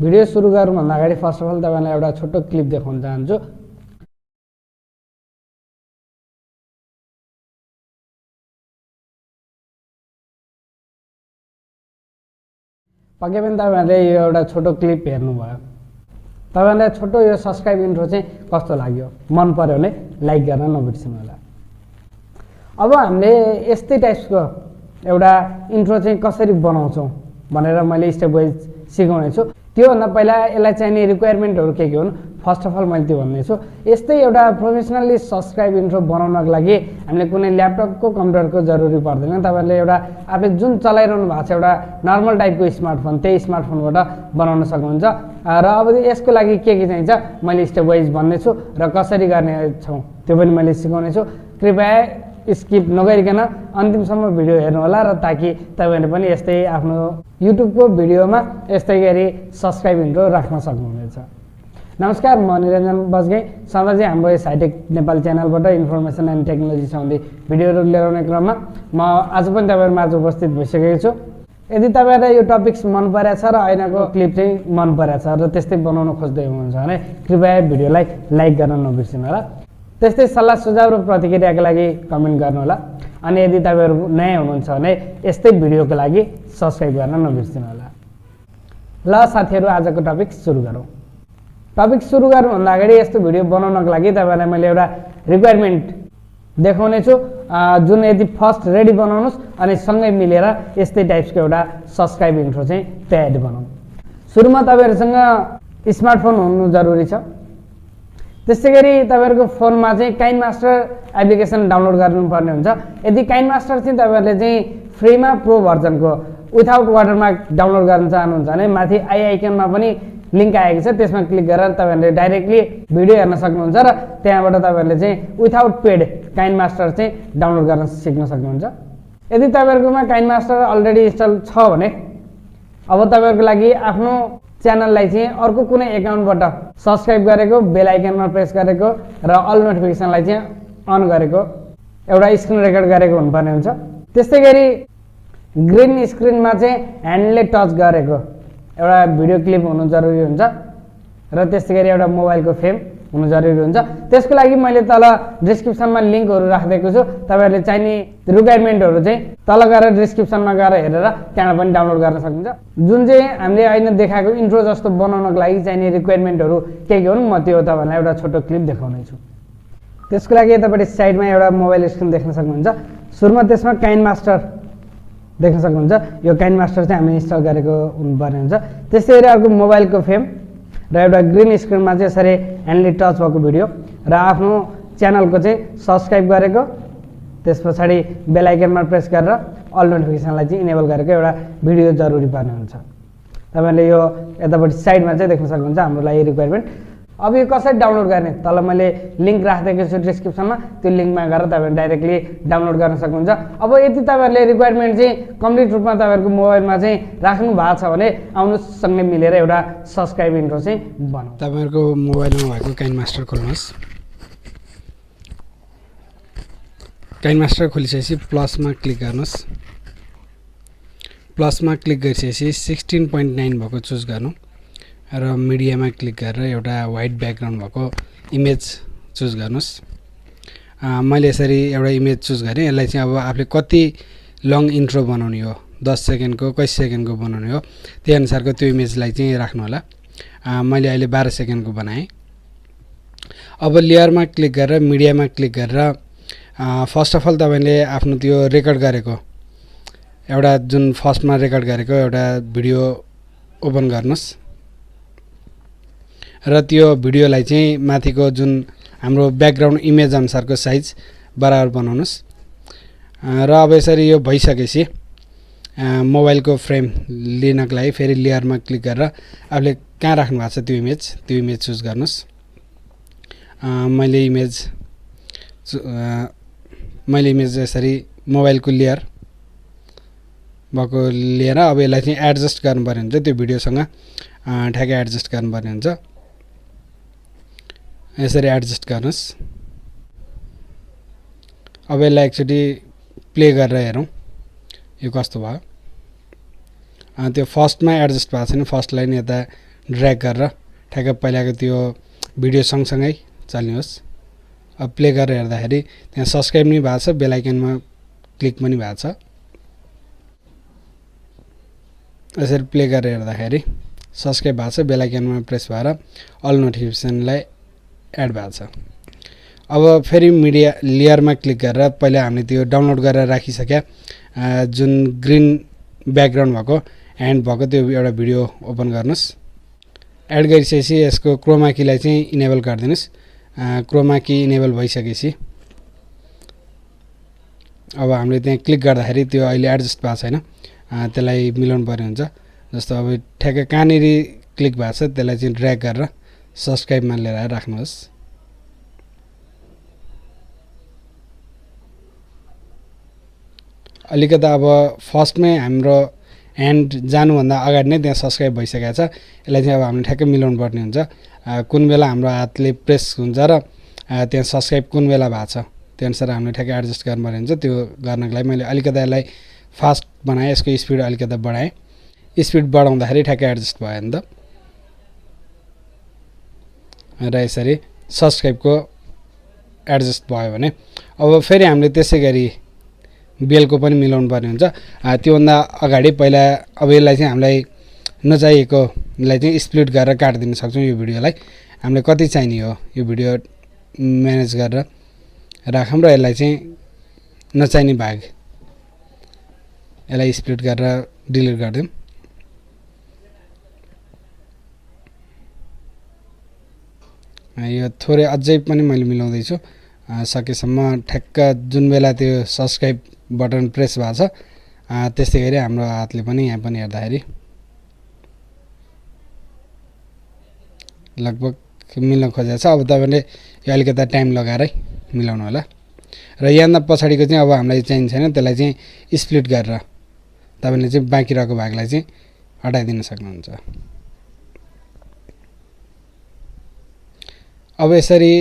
Video सुरु गर्नुभन्दा अगाडि फर्स्ट अफ अल तपाईलाई एउटा छोटो क्लिप देखाउन चाहन्छु। पक्कै पनि तपाईहरुले यो एउटा छोटो क्लिप हेर्नुभयो। तपाईहरुलाई छोटो यो सब्स्क्राइब इन्ट्रो चाहिँ कस्तो लाग्यो? मन पर्यो भने लाइक गर्न नबिर्सनु होला। अब हामीले यस्तै टाइप्सको एउटा इन्ट्रो चाहिँ कसरी बनाउँछौं भनेर मैले स्टेप वाइज सिकाउने छु। त्यो भन्दा पहिला यसलाई चाहिने रिक्वायरमेन्टहरु के हुन् फर्स्ट अफ अल मैले त्यो भन्ने छु। यस्तै एउटा प्रोफेसनली सब्स्क्राइब इन्ट्रो बनाउनको लागि हामीले कुनै ल्यापटपको कम्प्युटरको जरुरी पर्दैन। तपाईहरुले एउटा आफूले जुन चलाइरहनु भएको छ एउटा नर्मल टाइपको स्मार्टफोन, त्यही स्मार्टफोनबाट बनाउन सक्नुहुन्छ। र अब यसको लागि के चाहिन्छ मैले स्टेप वाइज भन्ने छु र कसरी गर्ने छौं त्यो पनि मैले सिकाउने छु। कृपया स्किप नगरिकन अन्तिमसम्म भिडियो हेर्नु होला र ताकि तपाईहरुले पनि यस्तै आफ्नो युट्युबको भिडियोमा यस्तै गरी सब्स्क्राइब इन्ट्रो राख्न सक्नुहुनेछ। नमस्कार, म निरञ्जन बजगाई। सधैँ चाहिँ हाम्रो यस हाइटेक नेपाल च्यानलबाट इन्फर्मेसन एन्ड टेक्नोलोजी सम्बन्धी भिडियोहरू ल्याउने क्रममा म आज पनि तपाईहरुमा उपस्थित भइसकेको छु। यदि तपाईहरुलाई यो टपिक्स मन परेको छ र ऐनाको क्लिप चाहिँ मन परेको छ र त्यस्तै बनाउन खोज्दै हुनुहुन्छ भने कृपया भिडियोलाई लाइक गर्न नबिर्सनु होला। त्यस्तै सल्लाह सुझाव र प्रतिक्रियाको लागि कमेन्ट गर्नु होला। अनि यदि तपाईहरु नयाँ हुनुहुन्छ भने यस्तै भिडियोको लागि सब्स्क्राइब गर्न नबिर्सनु होला। ल साथीहरु, आजको टपिक सुरु गरौँ। टपिक सुरु गर्नुभन्दा अगाडि यस्तो भिडियो बनाउनको लागि तपाईहरुलाई मैले एउटा रिक्वायरमेन्ट देखाउने छु, जुन यदि फर्स्ट रेडी बनाउनुस् अनि सँगै मिलेर यस्तै टाइप्सको एउटा सब्स्क्राइब इन्ट्रो चाहिँ तयारी बनाउँ। सुरुमा तपाईहरुसँग स्मार्टफोन हुनु जरुरी छ। त्यसैगरी तपाईहरुको फोनमा चाहिँ काइनमास्टर एप्लिकेसन डाउनलोड गर्नुपर्ने हुन्छ। यदि काइनमास्टर चाहिँ तपाईहरुले चाहिँ फ्रीमा प्रो भर्जनको विथआउट वाटरमार्क डाउनलोड गर्न चाहनुहुन्छ भने माथि आई आइकनमा पनि लिंक आएको छ, त्यसमा क्लिक गरेर तपाईहरुले डाइरेक्टली भिडियो हेर्न सक्नुहुन्छ र त्यहाँबाट तपाईहरुले चाहिँ विथआउट पेड काइनमास्टर चाहिँ डाउनलोड गर्न सिक्न सक्नुहुन्छ। यदि तपाईहरुकोमा काइनमास्टर अलरेडी इन्स्टल छ भने अब तपाईहरुको लागि आफ्नो च्यानललाई चाहिँ अर्को कुनै एकाउन्टबाट सब्स्क्राइब गरेको, बेल आइकनमा प्रेस गरेको र अल नोटिफिकेसनलाई चाहिँ अन गरेको एउटा स्क्रिन रेकर्ड गरेको हुनुपर्ने हुन्छ। त्यसैगरी ग्रीन स्क्रिनमा चाहिँ ह्यान्डले टच गरेको एउटा भिडियो क्लिप हुनु जरुरी हुन्छ र त्यसैगरी एउटा मोबाइलको फ्रेम हुनु जरुरी हुन्छ। त्यसको लागि मैले तल डिस्क्रिप्सनमा लिंकहरु राखिदिएको छु। तपाईहरुले चाहिने रिक्वायरमेन्टहरु चाहिँ तल गएर डिस्क्रिप्सनमा गएर हेरेर त्यहाँ पनि डाउनलोड गर्न सक्नुहुन्छ। जुन चाहिँ हामीले अहिले देखाएको इन्ट्रो जस्तो बनाउनको लागि चाहिने रिक्वायरमेन्टहरु के हुन् म त्यो तपाईहरुलाई एउटा छोटो क्लिप देखाउने छु। त्यसको लागि यतापट्टि साइडमा एउटा मोबाइल स्क्रिन देख्न सक्नुहुन्छ। सुरुमा त्यसमा काइनमास्टर देख्न सक्नुहुन्छ। यो काइनमास्टर चाहिँ हामीले इन्स्टल गरेको हुनुपर्ने हुन्छ। त्यसैगरी अर्को मोबाइलको फ्रेम र एउटा ग्रीन स्क्रिनमा चाहिँ यसरी ह्यान्डले टच भएको भिडियो र आफ्नो च्यानलको चाहिँ सब्स्क्राइब गरेको, त्यस पछाडि बेल आइकनमा प्रेस गरेर अल नोटिफिकेसनलाई चाहिँ इनेबल गरेको एउटा भिडियो जरुरी पर्ने हुन्छ। तपाईहरुले यो यतापट्टि साइडमा चाहिँ देख्न सक्नुहुन्छ हाम्रो लागि रिक्वायरमेन्ट। अब यो कसरी डाउनलोड गर्ने? तल मैले लिंक राखिदिएको छु डिस्क्रिप्सनमा, त्यो लिंकमा गएर तपाईहरु डाइरेक्टली डाउनलोड गर्न सक्नुहुन्छ। अब यदि तपाईहरुले रिक्वायरमेन्ट चाहिँ कम्प्लिट रूपमा तपाईहरुको मोबाइलमा चाहिँ राख्नु भएको छ भने आउनुस् सँगै मिलेर एउटा सब्स्क्राइब इन्ट्रो चाहिँ बनाऊ। तपाईहरुको मोबाइलमा भएको काइनमास्टर खोल्नुस्। काइनमास्टर खोलिसकेपछि प्लसमा क्लिक गर्नुस्। प्लसमा क्लिक गरिसकेपछि 16.9 भएको चुज गर्नु र मिडियामा क्लिक गरेर एउटा व्हाइट ब्याकग्राउन्ड भएको इमेज चुज गर्नुस्। मैले यसरी एउटा इमेज चुज गरेँ। यसलाई चाहिँ अब आफूले कति लङ इन्ट्रो बनाउने हो, 10 सेकेन्डको कति सेकेन्डको बनाउने हो त्यही अनुसारको त्यो इमेजलाई चाहिँ राख्नु होला। मैले अहिले 12 सेकेन्डको बनाएँ। अब लेयरमा क्लिक गरेर मिडियामा क्लिक गरेर फर्स्ट अफ अल तपाईले आफ्नो त्यो रेकर्ड गरेको एउटा जुन फर्स्टमा रेकर्ड गरेको एउटा भिडियो ओपन गर्नुस् र त्यो भिडियोलाई चाहिँ माथिको जुन हाम्रो ब्याकग्राउन्ड इमेज अनुसारको साइज बराबर बनाउनुस्। र अब यसरी यो भइसकेपछि मोबाइलको फ्रेम लिनको लागि फेरि लेयरमा क्लिक गरेर आफूले कहाँ राख्नु भएको छ त्यो इमेज चुज गर्नुस्। मैले इमेज यसरी मोबाइलको लेयर भएको लिएर अब यसलाई चाहिँ एडजस्ट गर्नुपर्ने हुन्छ। त्यो भिडियोसँग ठ्याक्कै एडजस्ट गर्नुपर्ने हुन्छ। यसरी एडजस्ट गर्नुस्। अब यसलाई एकचोटि प्ले गरेर हेरौँ यो कस्तो भयो। त्यो फर्स्टमा एडजस्ट भएको छैन, फर्स्टलाई नि यता ड्र्याग गरेर ठ्याक्क पहिलाको त्यो भिडियो सँगसँगै चल्नुहोस्। अब प्ले गरेर हेर्दाखेरि त्यहाँ सब्स्क्राइब पनि भएको छ, बेल आइकनमा क्लिक पनि भएको छ। यसरी प्ले गरेर हेर्दाखेरि सब्स्क्राइब भएको छ, बेल आइकनमा प्रेस भएर अल नोटिफिकेसनलाई एड भएको छ। अब फेरि मिडिया लेयरमा क्लिक गरेर पहिला हामीले त्यो डाउनलोड गरेर राखिसक्या जुन ग्रिन ब्याकग्राउन्ड भएको एन्ड भएको त्यो एउटा भिडियो ओपन गर्नुहोस्। एड गरिसकेपछि यसको क्रोमा कीलाई चाहिँ इनेबल गरिदिनुहोस्। क्रोमा की इनेबल भइसकेपछि अब हामीले त्यहाँ क्लिक गर्दाखेरि त्यो अहिले एडजस्ट भएको छैन, त्यसलाई मिलाउनु पर्ने हुन्छ। जस्तो अब ठ्याक्क कहाँनिर क्लिक भएको छ त्यसलाई चाहिँ ड्र्याग गरेर सब्स्क्राइबमा लिएर आएर राख्नुहोस्। अलिकति अब फर्स्टमै हाम्रो ह्यान्ड जानुभन्दा अगाडि नै त्यहाँ सब्स्क्राइब भइसकेको छ। यसलाई चाहिँ अब हामीले ठ्याक्कै मिलाउनु पर्ने हुन्छ। कुन बेला हाम्रो हातले प्रेस हुन्छ र त्यहाँ सब्स्क्राइब कुन बेला भएको छ त्यो अनुसार हामीले ठ्याक्कै एडजस्ट गर्नुपर्ने हुन्छ। त्यो गर्नको लागि मैले अलिकति यसलाई फास्ट बनाएँ, यसको स्पिड अलिकति बढाएँ। स्पिड बढाउँदाखेरि ठ्याक्कै एडजस्ट भयो नि त। र यसरी सब्स्क्राइबको एडजस्ट भयो भने अब फेरि हामीले त्यसै गरी बेलको पनि मिलाउनु पर्ने हुन्छ। त्योभन्दा अगाडि पहिला अब यसलाई चाहिँ हामीलाई नचाहिएकोलाई चाहिँ स्प्लिट गरेर काटिदिन सक्छौँ। यो भिडियोलाई हामीलाई कति चाहिने हो यो भिडियो म्यानेज गरेर राखौँ र यसलाई चाहिँ नचाहिने भाग यसलाई स्प्लिट गरेर डिलिट गरिदिउँ। यो थोरै अझै पनि मैले मिलाउँदैछु सकेसम्म ठ्याक्क जुन बेला त्यो सब्स्क्राइब बटन प्रेस भएको छ त्यस्तै गरी हाम्रो हातले पनि यहाँ पनि हेर्दाखेरि लगभग मिल्न खोजेको छ। अब तपाईँले यो अलिकति टाइम लगाएरै मिलाउनु होला। र यहाँभन्दा पछाडिको चाहिँ अब हामीलाई चाहिने छैन, त्यसलाई चाहिँ स्प्लिट गरेर तपाईँले चाहिँ बाँकी रहेको भागलाई चाहिँ हटाइदिन सक्नुहुन्छ। अब यसरी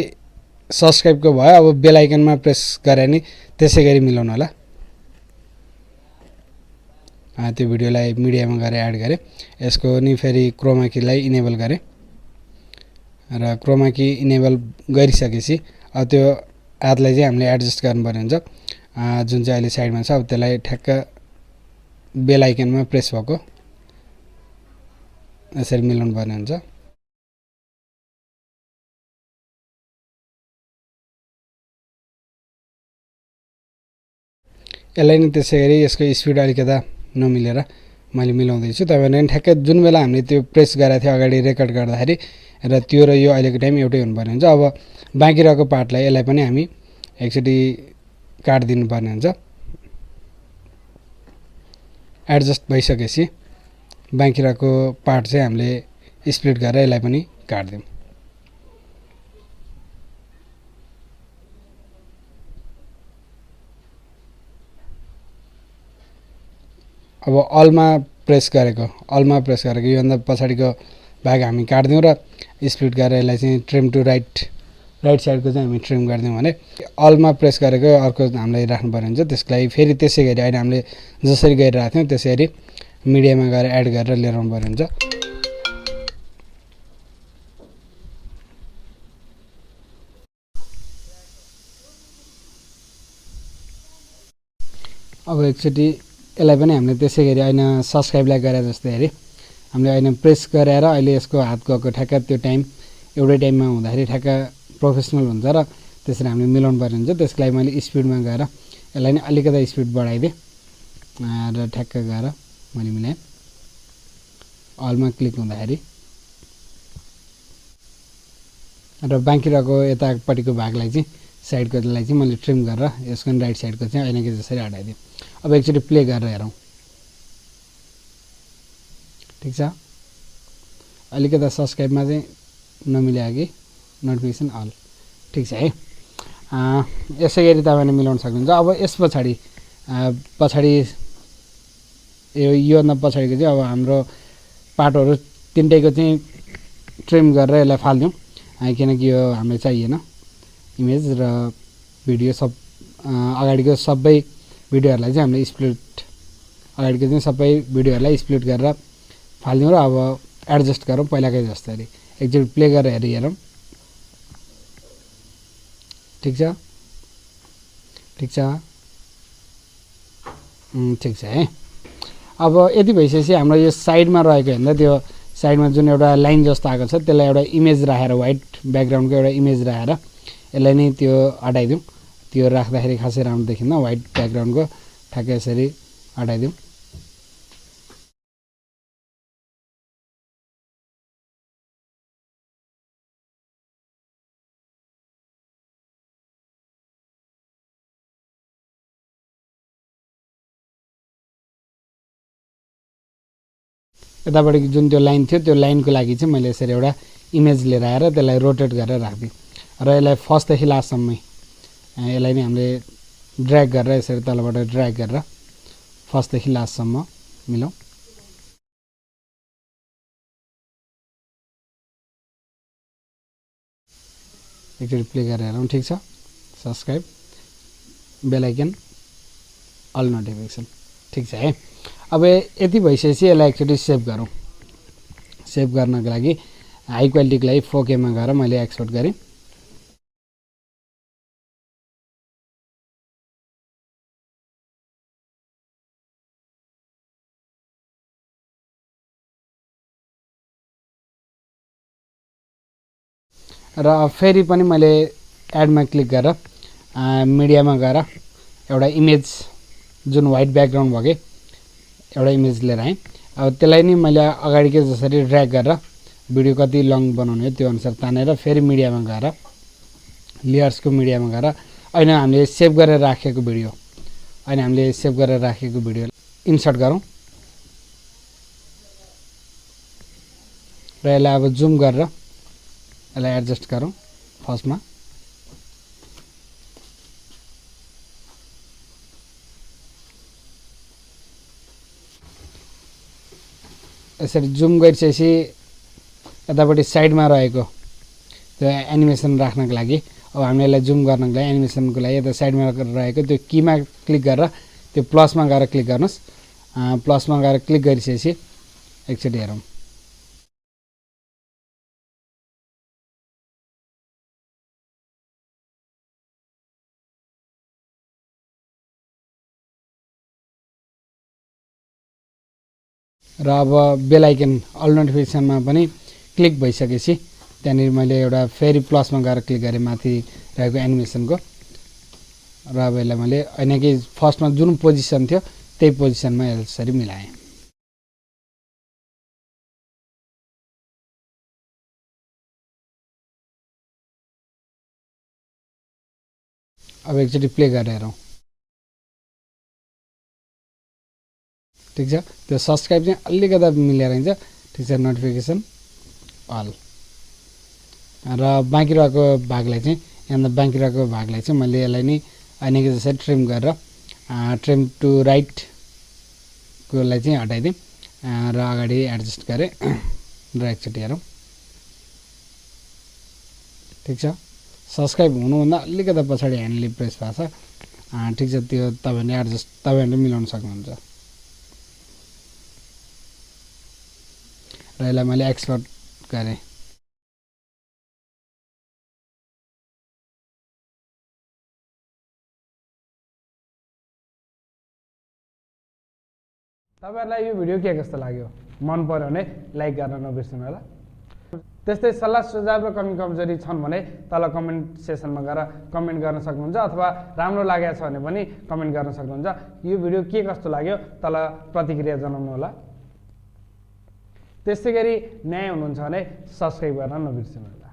सब्स्क्राइबको भयो। अब बेल आइकनमा प्रेस गरे नि त्यसै गरी मिलाउनु होला। त्यो भिडियोलाई मिडियामा गएर एड गरेँ। यसको नि फेरि क्रोमा कीलाई इनेबल गरेँ र क्रोमा की इनेबल गरिसकेपछि अब त्यो हातलाई चाहिँ हामीले एडजस्ट गर्नुपर्ने हुन्छ। जुन चाहिँ अहिले साइडमा छ अब त्यसलाई ठ्याक्क बेल आइकनमा प्रेस भएको यसरी मिलाउनु पर्ने हुन्छ। यसलाई नि त्यसै गरी यसको स्पिड अलिकता नमिलेर मैले मिलाउँदैछु। तपाईँले ठ्याक्कै जुन बेला हामीले त्यो प्रेस गरेको थियो अगाडि रेकर्ड गर्दाखेरि र त्यो र यो अहिलेको टाइम एउटै हुनुपर्ने हुन्छ। अब बाँकी रहेको पार्टलाई यसलाई पनि हामी एकचोटि काटिदिनु पर्ने हुन्छ। एडजस्ट भइसकेपछि बाँकी रहेको पार्ट चाहिँ हामीले स्प्लिट गरेर यसलाई पनि काटिदिउँ। अब अलमा प्रेस गरेको योभन्दा पछाडिको भाग हामी काट्दिउँ र स्प्लिट गरेर यसलाई चाहिँ ट्रिम टु राइट साइडको चाहिँ हामी ट्रिम गरिदिउँ भने अलमा प्रेस गरेको अर्को हामीलाई राख्नुपर्ने हुन्छ। त्यसको लागि फेरि त्यसै गरी अहिले हामीले जसरी गरिरहेको थियौँ त्यसै गरी मिडियामा गएर एड गरेर लिएर आउनुपर्ने हुन्छ। अब एकचोटि यसलाई पनि हामीले त्यसै गरी ऐना सब्स्क्राइबलाई गरे जस्तै हेरी हामीले ऐना प्रेस गरेर अहिले यसको हात गएको ठ्याक्क त्यो टाइम एउटै टाइममा हुँदाखेरि ठ्याक्क प्रोफेसनल हुन्छ र त्यसरी हामीले मिलाउनु पर्ने हुन्छ। त्यसको लागि मैले स्पिडमा गएर यसलाई नै अलिकति स्पिड बढाइदिएँ र ठ्याक्क गएर मैले मिलाएँ। अलमा क्लिक हुँदाखेरि र बाँकी रहेको यतापट्टिको भागलाई चाहिँ साइडकोलाई चाहिँ मैले ट्रिम गरेर यसको राइट साइडको चाहिँ ऐनाको जसरी हटाइदिएँ। अब एकचोटि प्ले गरेर हेरौँ। ठिक छ, अलिकति सब्स्क्राइबमा चाहिँ नमिले कि नोटिफिकेसन अल ठिक छ है। यसै गरी तपाईँले मिलाउन सक्नुहुन्छ। अब यस पछाडि योभन्दा पछाडिको चाहिँ अब हाम्रो पार्टहरू तिनटैको चाहिँ ट्रिम गरेर यसलाई फालिदिउँ किनकि यो हामीलाई चाहिएन। इमेज र भिडियो सब अगाडिको सबै भिडियोहरूलाई चाहिँ हामीले स्प्लिट अगाडिको चाहिँ सबै भिडियोहरूलाई स्प्लिट गरेर फालिदिउँ र अब एडजस्ट गरौँ पहिलाकै जस्तै एकचोटि प्ले गरेर हेरौँ ठिक छ ठिक छ है अब यति भइसकेपछि हाम्रो यो साइडमा रहेको हेर्दा त्यो साइडमा जुन एउटा लाइन जस्तो आएको छ त्यसलाई एउटा इमेज राखेर व्हाइट ब्याकग्राउन्डको एउटा इमेज राखेर यसलाई नै त्यो हटाइदिउँ त्यो राख्दाखेरि खासै राम्रो देखिन्न व्हाइट ब्याकग्राउन्डको ठ्याक्कै यसरी हटाइदिउँ यतापट्टि जुन त्यो लाइन थियो त्यो लाइनको लागि चाहिँ मैले यसरी एउटा इमेज लिएर आएर त्यसलाई रोटेट गरेर राखिदिएँ र यसलाई फर्स्टदेखि लास्टसम्मै यसलाई नै हामीले ड्र्याग गरेर यसरी तलबाट ड्र्याग गरेर फर्स्टदेखि लास्टसम्म मिलाउँ एकचोटि प्ले गरेर हेरौँ ठिक छ सब्सक्राइब बेल आइकन अल नोटिफिकेसन ठिक छ है अब यति भइसकेपछि यसलाई एकचोटि सेभ गरौँ सेभ गर्नको लागि हाई क्वालिटीको लागि 4K मा गएर मैले एक्सपोर्ट गरेँ र फेरि पनि मैले एडमा क्लिक गरेर मिडियामा गएर एउटा इमेज जुन व्हाइट ब्याकग्राउन्ड भयो एउटा इमेज लिएर आएँ अब त्यसलाई नि मैले अगाडिकै जसरी ड्र्याग गरेर भिडियो कति लङ बनाउने हो त्यो अनुसार तानेर फेरि मिडियामा गएर लेयर्सको मिडियामा गएर अहिले हामीले सेभ गरेर राखेको भिडियो इन्सर्ट गरौँ र यसलाई अब जुम गरेर यसलाई एडजस्ट गरौँ फर्स्टमा यसरी जुम गरिसकेपछि यतापट्टि साइडमा रहेको त्यो एनिमेसन राख्नको लागि अब हामीले यसलाई जुम गर्नको लागि एनिमेसनको लागि यता साइडमा रहेको त्यो कीमा क्लिक गरेर त्यो प्लसमा गएर क्लिक गर्नुहोस् प्लसमा गएर क्लिक गरिसकेपछि एकचोटि हेरौँ र अब बेल आइकन अल नोटिफिकेसनमा पनि क्लिक भइसकेपछि त्यहाँनिर मैले एउटा फेरि प्लसमा गएर क्लिक गरेँ माथि रहेको एनिमेसनको र अब यसलाई मैले ऐनाकै फर्स्टमा जुन पोजिसन थियो त्यही पोजिसनमा यसरी मिलाएँ अब एकचोटि प्ले गरेर हेरौँ ठिक छ त्यो सब्सक्राइब चाहिँ अलिकता मिलेर हुन्छ ठिक छ नोटिफिकेसन अल र बाँकी रहेको भागलाई चाहिँ यहाँ बाँकी रहेको भागलाई चाहिँ मैले यसलाई नि ऐनाको जसरी ट्रिम गरेर ट्रिम टु राइटकोलाई चाहिँ हटाइदिएँ र अगाडि एडजस्ट गरेँ र एकचोटि हेरौँ ठिक छ सब्सक्राइब हुनुभन्दा अलिकता पछाडि ह्यान्डले प्रेस भएको छ ठिक छ त्यो तपाईँहरूले मिलाउन सक्नुहुन्छ र यसलाई मैले एक्सपोर्ट गरेँ तपाईहरुलाई यो भिडियो के कस्तो लाग्यो मन पर्यो भने लाइक गर्न नबिर्सनु होला त्यस्तै सल्लाह सुझाव र कमी कमजोरी छन् भने तल कमेन्ट सेक्सनमा गएर कमेन्ट गर्न सक्नुहुन्छ अथवा राम्रो लागेको छ भने पनि कमेन्ट गर्न सक्नुहुन्छ यो भिडियो के कस्तो लाग्यो तल प्रतिक्रिया जनाउनु होला त्यसै गरी नयाँ हुनुहुन्छ भने सब्स्क्राइब गर्न नबिर्सनु होला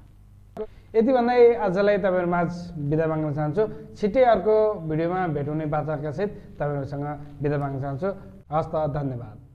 यति भन्दै आजलाई तपाईहरु माझ बिदा माग्न चाहन्छु छिट्टै अर्को भिडियोमा भेट हुने बाचाका सहित तपाईहरुसँग बिदा माग्न चाहन्छु हस्त धन्यवाद